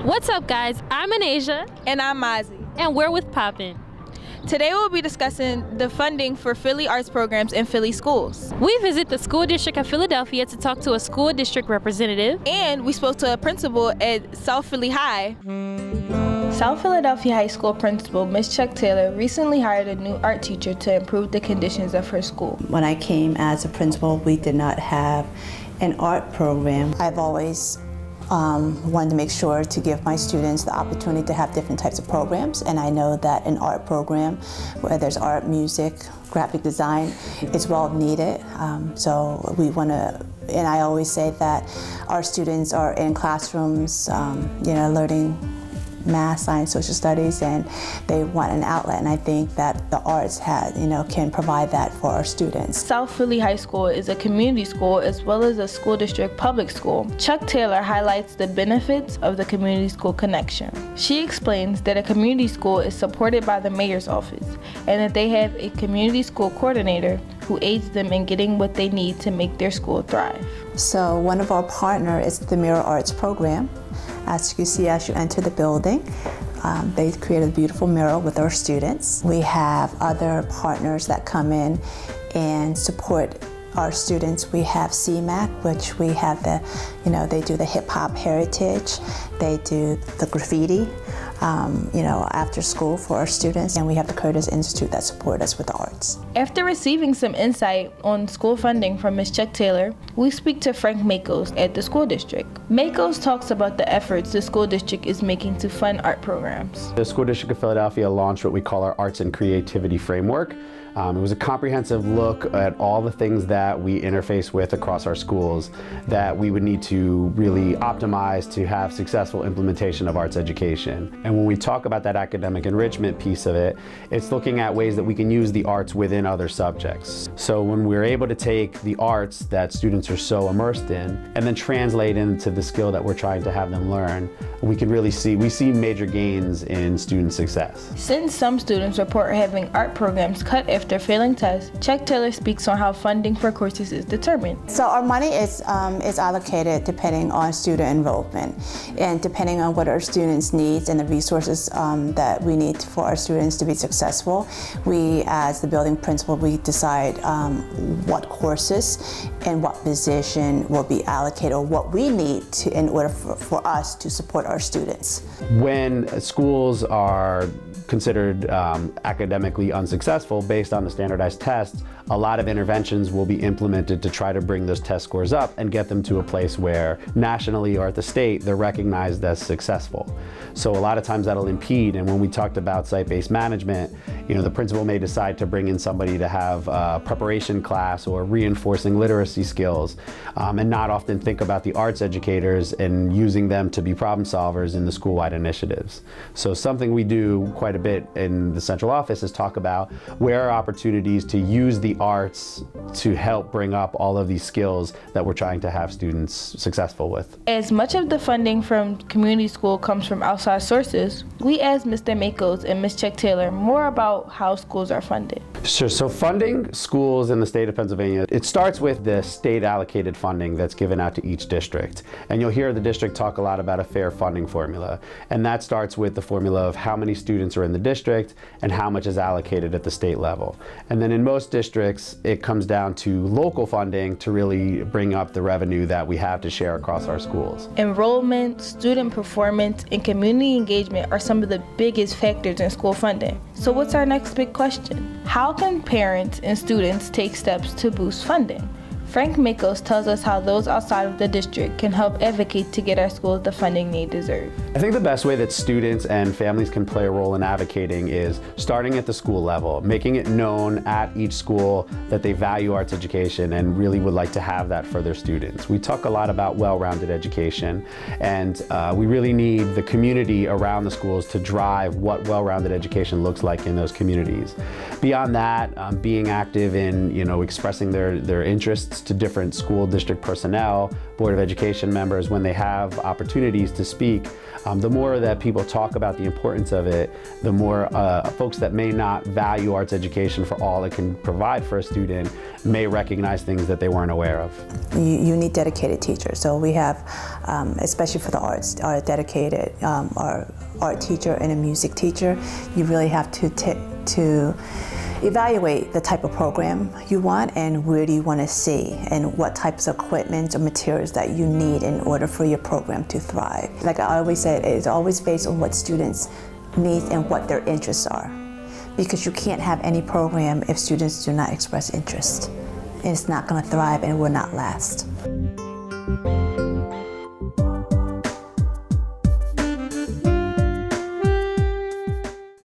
What's up, guys? I'm Anasia. And I'm Mazzi. And we're with POPPYN. Today we'll be discussing the funding for Philly arts programs in Philly schools. We visit the school district of Philadelphia to talk to a school district representative. And we spoke to a principal at South Philly High. South Philadelphia High School principal Ms. Chek-Taylor recently hired a new art teacher to improve the conditions of her school. When I came as a principal, we did not have an art program. I've always wanted to make sure to give my students the opportunity to have different types of programs, and I know that an art program, where there's art, music, graphic design, is well needed. So we want to, and I always say that our students are in classrooms, learning math, science, social studies, and they want an outlet, and I think that the arts can provide that for our students. South Philly High School is a community school as well as a school district public school. Chek-Taylor highlights the benefits of the community school connection. She explains that a community school is supported by the mayor's office and that they have a community school coordinator who aids them in getting what they need to make their school thrive. So one of our partners is the Mirror Arts program. As you can see as you enter the building, they created a beautiful mural with our students. We have other partners that come in and support our students. We have CMAC, which we have they do the hip hop heritage, they do the graffiti, after school for our students, and we have the Curtis Institute that support us with the arts. After receiving some insight on school funding from Ms. Chek-Taylor, we speak to Frank Machos at the school district. Machos talks about the efforts the school district is making to fund art programs. The School District of Philadelphia launched what we call our Arts and Creativity Framework. It was a comprehensive look at all the things that we interface with across our schools that we would need to really optimize to have successful implementation of arts education. And when we talk about that academic enrichment piece of it, it's looking at ways that we can use the arts within other subjects. So when we're able to take the arts that students are so immersed in and then translate into the skill that we're trying to have them learn, we can really see major gains in student success. Since some students report having art programs cut after failing tests, Chek-Taylor speaks on how funding for courses is determined. So our money is allocated depending on student enrollment and depending on what our students' needs and the resources that we need for our students to be successful. We, as the building principal, we decide what courses and what position will be allocated or what we need in order for us to support our students. When schools are considered academically unsuccessful based on the standardized tests, a lot of interventions will be implemented to try to bring those test scores up and get them to a place where nationally or at the state they're recognized as successful. So a lot of times that'll impede, and when we talked about site-based management, the principal may decide to bring in somebody to have a preparation class or reinforcing literacy skills and not often think about the arts educators and using them to be problem solvers in the school-wide initiatives. So something we do quite a bit in the central office is talk about where are opportunities to use the arts to help bring up all of these skills that we're trying to have students successful with. As much of the funding from community school comes from outside sources, we asked Mr. Machos and Ms. Chek-Taylor more about how schools are funded. Sure, so funding schools in the state of Pennsylvania, it starts with the state allocated funding that's given out to each district. And you'll hear the district talk a lot about a fair funding formula. And that starts with the formula of how many students are in the district and how much is allocated at the state level. And then in most districts, it comes down to local funding to really bring up the revenue that we have to share across our schools. Enrollment, student performance, and community engagement are some of the biggest factors in school funding. So what's our next big question? How can parents and students take steps to boost funding? Frank Machos tells us how those outside of the district can help advocate to get our schools the funding they deserve. I think the best way that students and families can play a role in advocating is starting at the school level, making it known at each school that they value arts education and really would like to have that for their students. We talk a lot about well-rounded education, and we really need the community around the schools to drive what well-rounded education looks like in those communities. Beyond that, being active in expressing their interests to different school district personnel, Board of Education members, when they have opportunities to speak, the more that people talk about the importance of it, the more folks that may not value arts education for all it can provide for a student may recognize things that they weren't aware of. You need dedicated teachers. So we have, especially for the arts, our dedicated our art teacher and a music teacher. You really have to evaluate the type of program you want and where do you want to see and what types of equipment or materials that you need in order for your program to thrive. Like I always said, it's always based on what students need and what their interests are. Because you can't have any program if students do not express interest. And it's not going to thrive and it will not last.